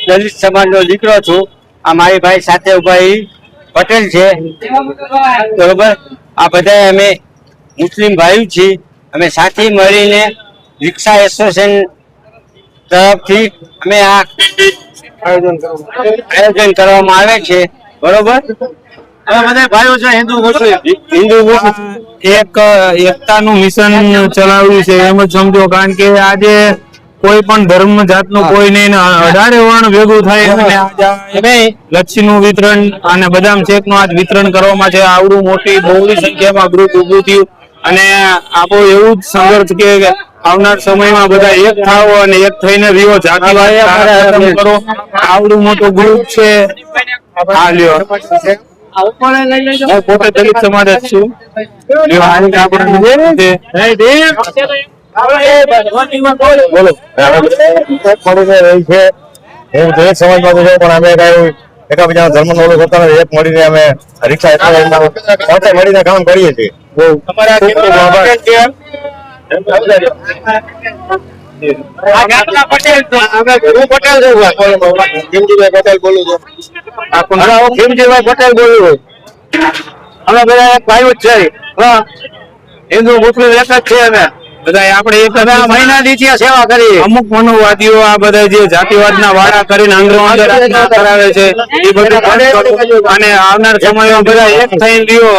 દલિત સમાજનો દીકરો છું. આ મારી ભાઈ સાથે ઉભા પટેલ છે, બરોબર. આ બધા અમે મુસ્લિમ ભાઈઓ છીએ. અમે સાથે મળીને રિક્ષા એસોસિએશન તરફથી અમે આ આયોજન કરવામાં આવે છે, બરોબર. બધા ભાઈઓ છે, હિન્દુ એક એકતાનું મિશન ચલાવ્યું છે એમ જ સમજો. કારણ કે આજે કોઈ પણ ધર્મ જાતનું કોઈ નહીં, 18 વર્ણ ભેગું થાય અને લચ્છીનું વિતરણ અને બદામ શેકનું આજ વિતરણ કરવામાં છે. આવડું મોટી બહોળી સંખ્યામાં ગ્રુપ ઉભું થયું અને આપણું એવું જ સંઘર્ષ કે આવનાર સમયમાં બધા એક થાવ અને એક થઈને રહ્યો, જાતિવાદ કરો. આવડું મોટું ગ્રુપ છે. હા લ્યો, હું પોતે દલિત સમાજ જ છું. બોલો. હું દલિત સમાજમાં છું, પણ અમે કઈ એકાબીજાના ધર્મ નો ઓલું કરતા નથી. એક મળીને અમે રિક્ષા સાથે મળીને કામ કરીએ છીએ. પટેલ બોલું છું. ખીમજીભાઈ પટેલ બોલું. અમે બધા એક ભાઈ જ છે, હિન્દુ મુસ્લિમ એક જ છે. અમે બધા આપણે એક મહિનાથી સેવા કરી. અમુક મનોવાદીઓ આ બધા જે જાતિવાદના વાળા કરીને અંદરો અંદર કરાવે છે, એ બધું અને આવનાર સમયમાં બધા એક થઈને રહ્યો,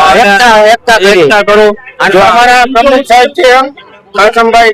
એકતા કરો. જો અમારા પ્રમુખ સાહેબ છે કરશનભાઈ